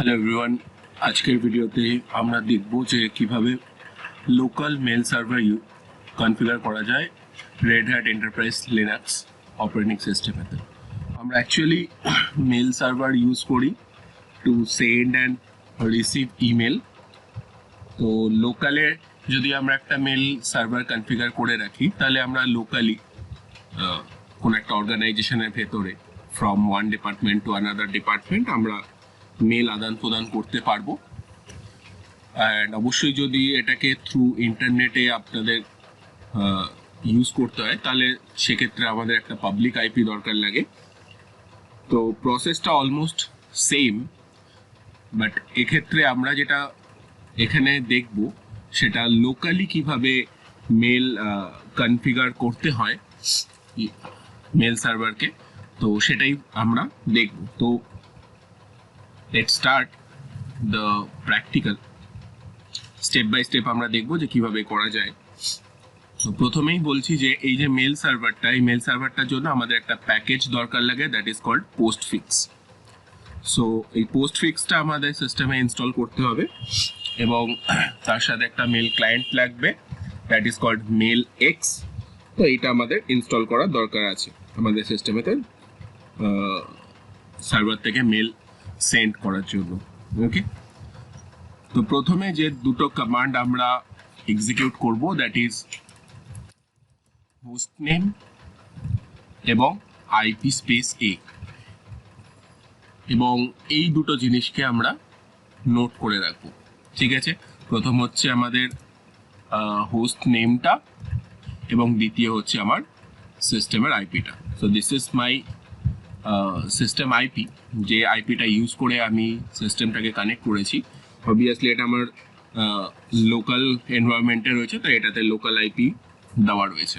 Hello everyone, আজকের ভিডিওতে আমরা দেখব যে কিভাবে লোকাল মেল সার্ভার কনফিগার করা যায় Red Hat Enterprise Linux operating সিস্টেমেতে। আমরা অ্যাকচুয়ালি মেল সার্ভার ইউজ করি to send and receive email. তো লোকালে যদি আমরা একটা মেল সার্ভার কনফিগার করে রাখি তাহলে আমরা লোকালি কোনো একটা অর্গানাইজেশনের ভেতরে from one department to another department আমরা মেল আদান প্রদান করতে পারবো। অ্যান্ড অবশ্যই যদি এটাকে থ্রু ইন্টারনেটে আপনাদের ইউজ করতে হয় তাহলে সেক্ষেত্রে আমাদের একটা পাবলিক আইপি দরকার লাগে। তো প্রসেসটা অলমোস্ট সেম, বাট এক্ষেত্রে আমরা যেটা এখানে দেখব সেটা লোকালি কিভাবে মেল কনফিগার করতে হয় মেল সার্ভারকে, তো সেটাই আমরা দেখব। তো let's start the practical step by step আমরা দেখব যে কিভাবে করা যায়। তো প্রথমেই বলছি যে এই যে মেল সার্ভারটা, এই মেল সার্ভারটার জন্য আমাদের একটা প্যাকেজ দরকার লাগে, that is called postfix. So এই পোস্টফিক্সটা আমাদের সিস্টেমে ইনস্টল করতে হবে এবং তার সাথে একটা মেল ক্লায়েন্ট লাগবে, that is called mail X. তো এইটা আমাদের ইনস্টল করার দরকার আছে আমাদের সিস্টেমেতে সার্ভার থেকে মেল সেন্ড করার জন্য। ওকে, তো প্রথমে যে দুটো কমান্ড আমরা এক্সিকিউট করব, দ্যাট ইজ হোস্ট নেম এবং আইপি স্পেস এ, এবং এই দুটো জিনিসকে আমরা নোট করে রাখবো। ঠিক আছে, প্রথম হচ্ছে আমাদের হোস্ট নেমটা এবং দ্বিতীয় হচ্ছে আমার সিস্টেমের আইপিটা। So this is my system IP, যে আইপিটা ইউজ করে আমি সিস্টেমটাকে কানেক্ট করেছি। অবভিয়াসলি এটা আমার লোকাল এনভায়রনমেন্টে রয়েছে, তো এটাতে লোকাল আইপি দেওয়া রয়েছে।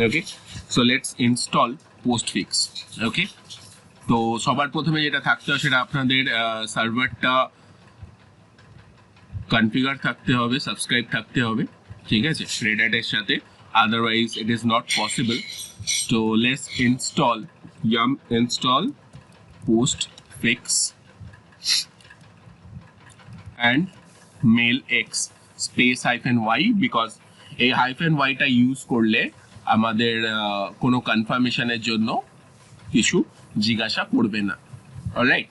ওকে, সো লেটস ইনস্টল পোস্টফিক্স। ওকে, তো সবার প্রথমে যেটা থাকতে হয় সেটা আপনাদের সার্ভারটা কনফিগার থাকতে হবে, সাবস্ক্রাইব থাকতে হবে। ঠিক আছে, রেড হ্যাটের সাথে, otherwise it is not possible. So let's install yum install postfix and mail x space -y, because এই -y টা ইউজ করলে আমাদের কোনো কনফার্মেশনের জন্য কিছু জিজ্ঞাসা করবে না। Alright,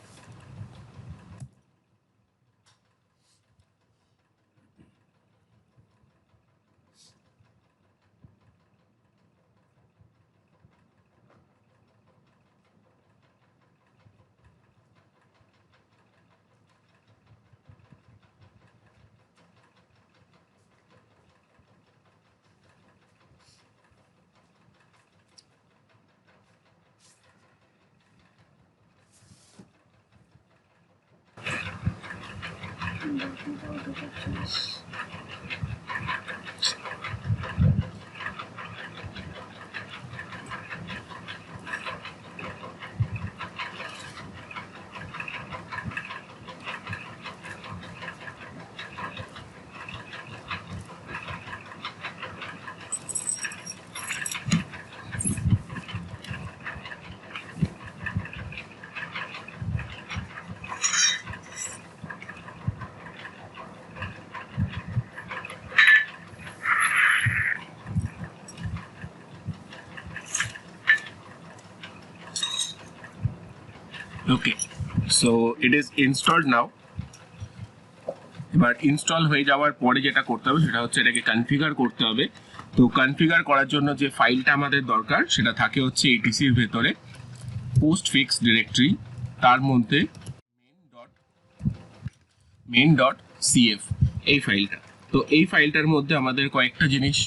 okay, so it is installed now. এবার ইনস্টল হয়ে যাওয়ার পরে যেটা করতে হবে সেটা হচ্ছে এটাকে কনফিগার করতে হবে। তো কনফিগার করার জন্য যে ফাইলটা আমাদের দরকার সেটা থাকে হচ্ছে এটিসির ভেতরে পোস্টফিক্স ডিরেক্টরি, তার মধ্যে main.cf এই ফাইলটা। তো এই ফাইলটার মধ্যে আমাদের কয়েকটা জিনিস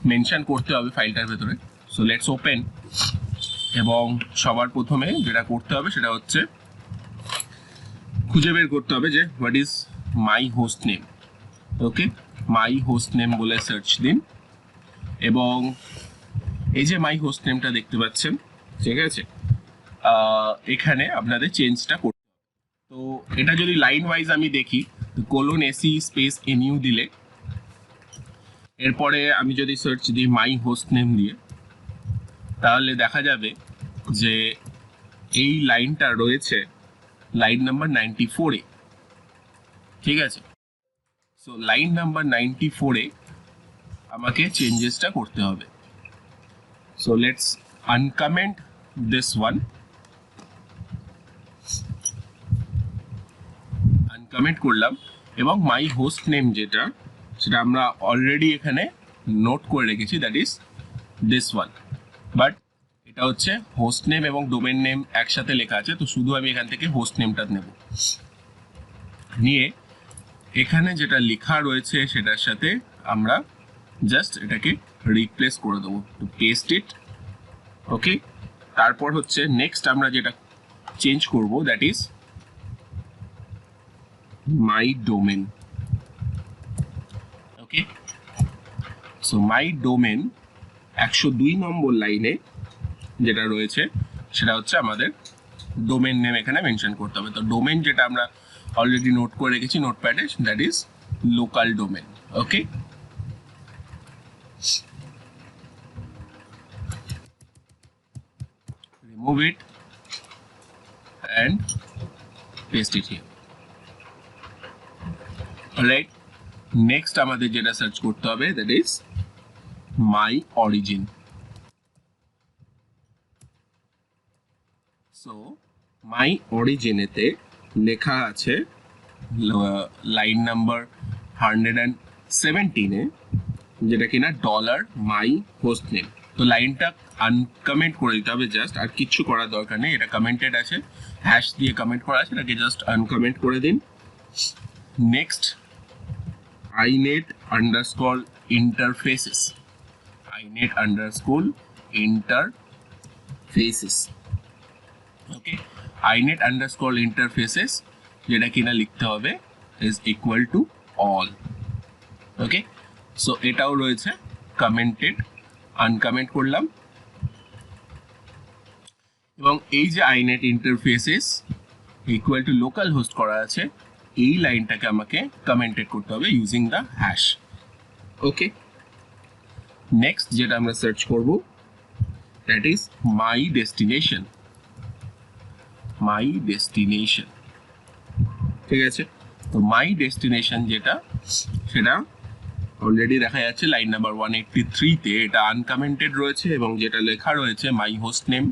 মেনশন করতে হবে ফাইলটার ভেতরে। সো লেটস ওপেন, এবং সবার প্রথমে যেটা করতে হবে সেটা হচ্ছে খুঁজে বের করতে হবে যে what is my host name. Okay, my host name বলে সার্চ দিন, এবং এই যে মাই হোস্ট নেমটা দেখতে পাচ্ছেন, ঠিক আছে, এখানে আপনাদের চেঞ্জটা করতে হবে। তো এটা যদি লাইন ওয়াইজ আমি দেখি, কোলন এসি স্পেস এনইউ দিলে, এরপরে আমি যদি সার্চ দিই মাই হোস্ট নেম দিয়ে, তাহলে দেখা যাবে যে এই লাইনটা রয়েছে লাইন নাম্বার 94 এ, ঠিক আছে। সো লাইন নাম্বার 94 এ আমাকে চেঞ্জেসটা করতে হবে। So let's uncomment this one, uncomment করলাম এবং মাই হোস্ট নেম যেটা, সেটা আমরা অলরেডি এখানে নোট করে রেখেছি, that is this one. But এটা হচ্ছে হোস্ট নেম এবং ডোমেন নেম একসাথে লেখা আছে, তো শুধু আমি এখান থেকে হোস্ট নেমটা নেব, নিয়ে এখানে যেটা লেখা রয়েছে সেটার সাথে আমরা জাস্ট এটাকে রিপ্লেস করে দেবো, টু পেস্ট ইট। ওকে, তারপর হচ্ছে নেক্সট আমরা যেটা চেঞ্জ করব, that is my domain. Okay, so my domain 102 নম্বর লাইনে যেটা রয়েছে সেটা হচ্ছে আমাদের ডোমেন নেম এখানে মেনশন করতে হবে। তো ডোমেন যেটা আমরা অলরেডি নোট করে রেখেছি নোটপ্যাডে, that is local domain. Okay, remove it and paste it here. Alright, next আমাদের যেটা সার্চ করতে হবে, that is my origin. So my origin এতে লেখা আছে লাইন নাম্বার 117 এ, যেটা কিনা ডলার মাই হোস্ট নেম। তো লাইনটা আনকমেন্ট করে দিতে হবে জাস্ট, আর কিচ্ছু করার দরকার নেই। এটা কমেন্টেড আছে, হ্যাশ দিয়ে কমেন্ট করা আছে, এটাকে জাস্ট আনকমেন্ট করে দিন। Next inet underscore interfaces, inet underscore interfaces, ওকে, inet underscore interfaces যেটা কিনা লিখতে হবে is equal to all. Okay, so এটাও রয়েছে কমেন্টেড, আনকমেন্ট করলাম। এবং এই যে inet interfaces equal to local host করা আছে, এই লাইনটাকে আমাকে কমেন্টেড করতে হবে using the hash. Okay, next যেটা আমরা সার্চ করব, that is my destination, my destination, ঠিক আছে। তো মাই ডেস্টিনেশন যেটা, সেটা অলরেডি দেখা যাচ্ছে লাইন নাম্বার 183 তে, এটা আনকমেন্টেড রয়েছে এবং যেটা লেখা রয়েছে my host name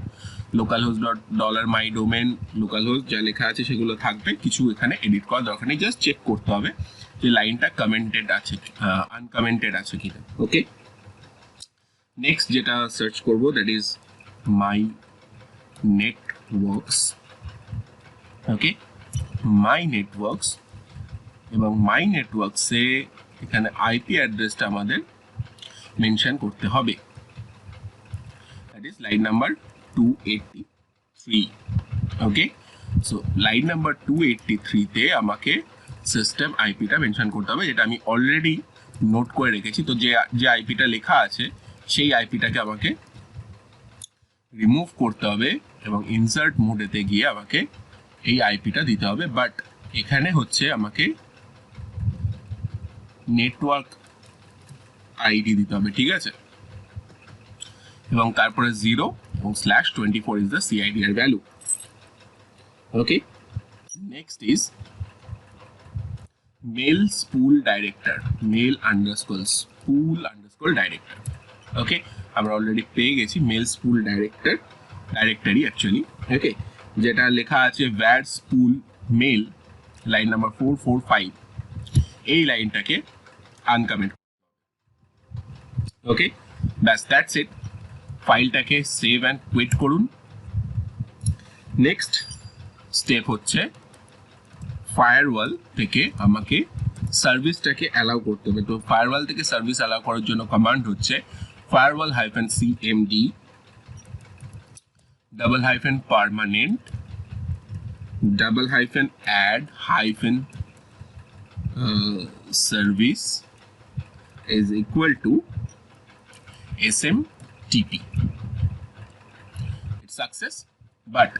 localhost dot dollar my domain localhost, যা লেখা আছে সেগুলো থাকবে, কিছু এখানে এডিট করার দরকার নেই, জাস্ট চেক করতে হবে যে লাইনটা কমেন্টেড আছে আনকমেন্টেড আছে কিনা। ওকে, নেক্সট যেটা সার্চ করব, that is my networks. Okay, my networks, এবং মাই নেটওয়ার্কসে এখানে আইপি অ্যাড্রেসটা আমাদের মেনশন করতে হবে, that is line number 283। Okay, so line number 283 তে আমাকে সিস্টেম আইপিটা মেনশন করতে হবে, যেটা আমি অলরেডি নোট করে রেখেছি। তো যে আইপিটা লেখা আছে সেই আইপিটাকে আমাকে রিমুভ করতে হবে এবং ইনসার্ট মোডেতে গিয়ে আমাকে এই আইপিটা দিতে হবে। বাট এখানে হচ্ছে আমাকে নেটওয়ার্ক আইডি দিতে হবে, ঠিক আছে, এবং তারপরে 0 এবং /24 is the CIDR value. Okay, next is mail spool director, mail underscore spool underscore director. Okay, আমরা অলরেডি পেয়ে গেছি mail spool directory actually. Okay, যেটা লেখা আছে var spool mail line number 445, এই লাইনটাকে আনকমেন্ট। ওকে, ব্যাস, দ্যাটস ইট। ফাইলটাকে সেভ অ্যান্ড কুইট করুন। নেক্সট স্টেপ হচ্ছে ফায়ারওয়াল থেকে আমাকে সার্ভিসটাকে অ্যালাউ করতে হবে। তো ফায়ারওয়াল থেকে সার্ভিস অ্যালাউ করার জন্য কমান্ড হচ্ছে firewall -cmd _permanent _add service is equal to smtp. It's success, but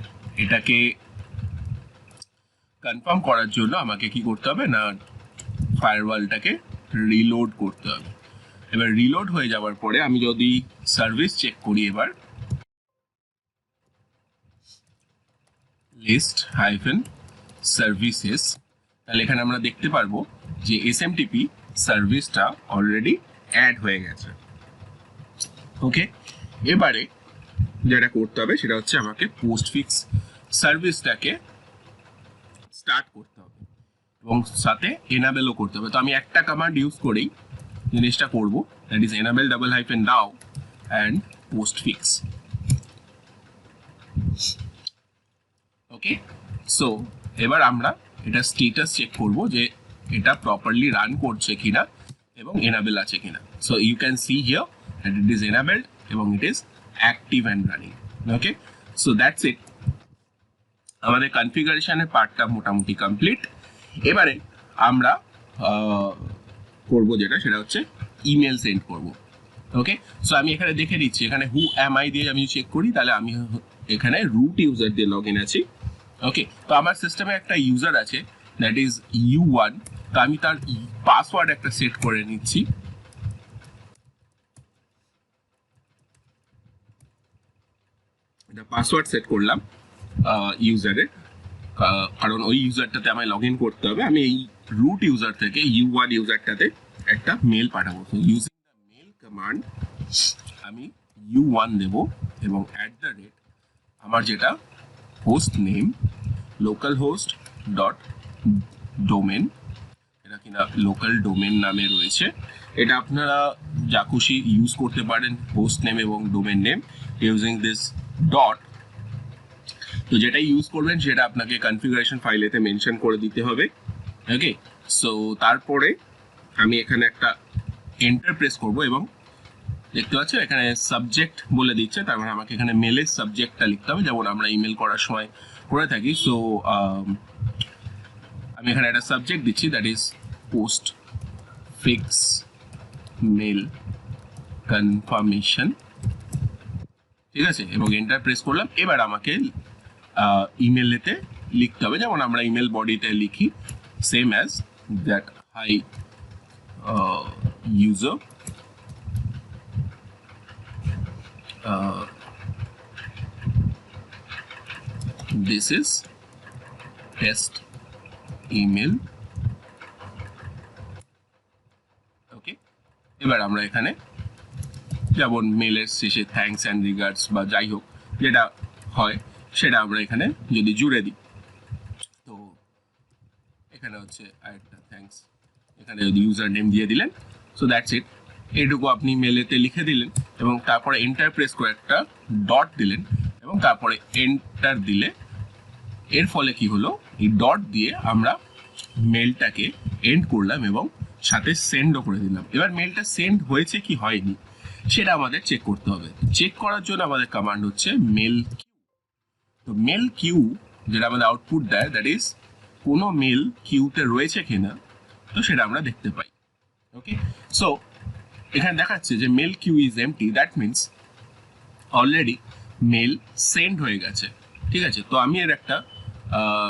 এটাকে কনফার্ম করার জন্য আমাকে কি করতে হবে না, ফায়ারওয়ালটাকে রিলোড করতে হবে। এবার রিলোড হয়ে যাওয়ার পরে আমি যদি সার্ভিস চেক করি, এবার list সার্ভিসেস, তাহলে এখানে আমরা দেখতে পারবো যে এসএমটিপি সার্ভিসটা অলরেডি অ্যাড হয়ে গেছে। ওকে, এবারে যেটা করতে হবে সেটা হচ্ছে আমাকে পোস্টফিক্স সার্ভিসটাকে স্টার্ট করতে হবে এবং সাথে এনাবেলও করতে হবে। তো আমি একটা কমান্ড ইউজ করেই জিনিসটা করব, that is enable double hyphen now and postfix. Okay, so এবার আমরা এটা স্টেটাস চেক করব যে এটা প্রপারলি রান করছে কিনা এবং এনাবেল আছে কিনা। So you can see here that it is enabled এবং it is active and running. Okay, so that's it, আমাদের কনফিগারেশনের পার্টটা মোটামুটি কমপ্লিট। এবারে আমরা করব যেটা সেটা হচ্ছে ইমেল সেন্ড করব। ওকে, সো আমি এখানে দেখে দিচ্ছি, এখানে হু এম আই দিয়ে আমি চেক করি, তাহলে আমি এখানে রুট ইউজার দিয়ে লগ ইন আছি। ওকে, তো আমার সিস্টেমে একটা ইউজার আছে দ্যাট ইজ U1, তো আমি তার পাসওয়ার্ড একটা সেট করে নিচ্ছি। এটা পাসওয়ার্ড সেট করলাম ইউজারের, কারণ ওই ইউজারটাতে আমায় লগ ইন করতে হবে। আমি এই রুট ইউজার থেকে U1 ইউজারটাতে একটা মেল পাঠাবো। ইউজিং দ্য মেল কমান্ড আমি U1 দেব এবং @ আমার যেটা host name localhost dot domain, এটা কিনা লোকাল ডোমেন নামে রয়েছে, এটা আপনারা যা খুশি ইউজ করতে পারেন হোস্ট নেম এবং domain name using this dot. তো যেটা ইউজ করবেন সেটা আপনাকে কনফিগারেশন ফাইলেতে মেনশন করে দিতে হবে। ওকে, সো তারপরে আমি এখানে একটা এন্টার প্রেস করব এবং দেখতে পাচ্ছেন এখানে সাবজেক্ট বলে দিচ্ছে, তার মানে আমাকে এখানে মেলের সাবজেক্টটা লিখতে হবে, যেমন আমরা ইমেল করার সময় করে থাকি। সো আমি এখানে একটা সাবজেক্ট দিচ্ছি that is postfix mail confirmation, ঠিক আছে, এবং এন্টার প্রেস করলাম। এবার আমাকে ইমেলেতে লিখতে হবে, যেমন আমরা ইমেল বডিতে লিখি same as that, hi user this is test email. Okay, এবার আমরা এখানে যেমন মেলের শেষে থ্যাঙ্কস অ্যান্ড রিগার্ডস বা যাই হোক যেটা হয় সেটা আমরা এখানে যদি জুড়ে দিই, তো এখানে হচ্ছে আরেকটা থ্যাঙ্কস, এখানে যদি ইউজার নেম দিয়ে দিলেন। সো দ্যাটস ইট, এইটুকু আপনি মেলেতে লিখে দিলেন এবং তারপরে এন্টার প্রেস করে একটা ডট দিলেন এবং তারপরে এন্টার দিলে এর ফলে কি হলো, এই ডট দিয়ে আমরা মেলটাকে এন্ড করলাম এবং সাথে সেন্ডও করে দিলাম। এবার মেলটা সেন্ড হয়েছে কি হয়নি সেটা আমাদের চেক করতে হবে। চেক করার জন্য আমাদের কমান্ড হচ্ছে মেল কিউ। তো মেল কিউ যেটা আমাদের আউটপুট দেয় দ্যাট ইজ কোনো মেল কিউতে রয়েছে কিনা, তো সেটা আমরা দেখতে পাই। ওকে, সো এখানে দেখাচ্ছে যে mail queue is empty, that means already mail send হয়ে গেছে। ঠিক আছে, তো আমি এর একটা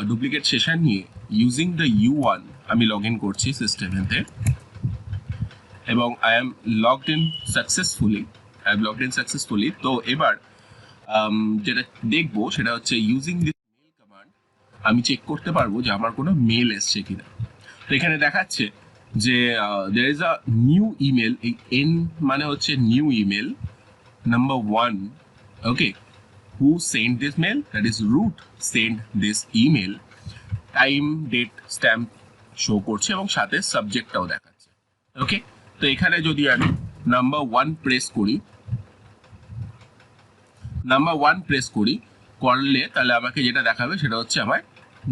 ডুপ্লিকেট সেশন নিয়ে ইউজিং দ্য U1 আমি লগ ইন করছি সিস্টেমেতে এবং I am logged in successfully. তো এবার যেটা দেখবো সেটা হচ্ছে ইউজিং দিস মেল কমান্ড আমি চেক করতে পারবো যে আমার কোনো মেল এসছে কিনা। তো এখানে দেখাচ্ছে যে there is a new email, এই N মানে হচ্ছে new email number 1, okay, who sent this mail, that is root sent this email, time date stamp show করছে এবং সাথে সাবজেক্টটাও দেখাচ্ছে। ওকে, তো এখানে যদি আমি নাম্বার 1 প্রেস করি করলে তাহলে আমাকে যেটা দেখাবে সেটা হচ্ছে আমার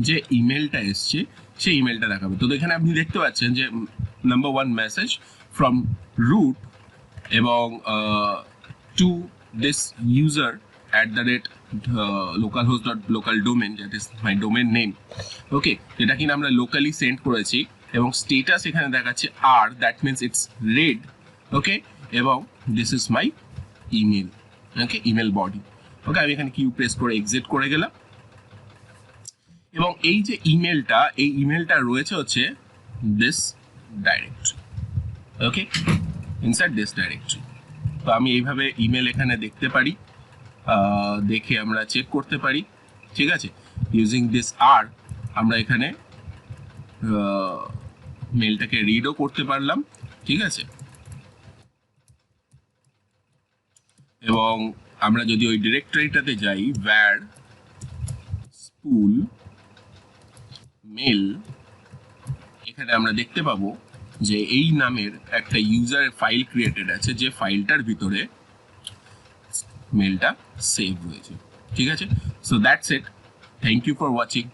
যে ইমেলটা এসছে সেই ইমেলটা দেখাবে। তো এখানে আপনি দেখতে পাচ্ছেন যে নাম্বার 1 মেসেজ ফ্রম রুট এবং to this user @localhost.localdomain, that is my domain name. ওকে, যেটা কিনা আমরা লোকালি সেন্ড করেছি এবং স্টেটাস এখানে দেখাচ্ছে আর, that means it's red. Okay, এবং this is my email, okay, email body. Okay, আমি এখানে কিউ প্রেস করে এক্সিট করে গেলাম এবং এই যে ইমেলটা রয়েছে হচ্ছে this directory. Okay, inside this directory. তো আমি এইভাবে ইমেল এখানে দেখতে পারি, দেখে আমরা চেক করতে পারি। ঠিক আছে, ইউজিং দিস আর আমরা এখানে মেলটাকে রিডও করতে পারলাম, ঠিক আছে। এবং আমরা যদি ওই ডিরেক্টরিটাতে যাই var spool মেল, এখানে আমরা দেখতে পাবো যে এই নামের একটা ইউজারের ফাইল ক্রিয়েটেড আছে, যে ফাইলটার ভিতরে মেলটা সেভ হয়েছে, ঠিক আছে। So that's it, thank you for watching.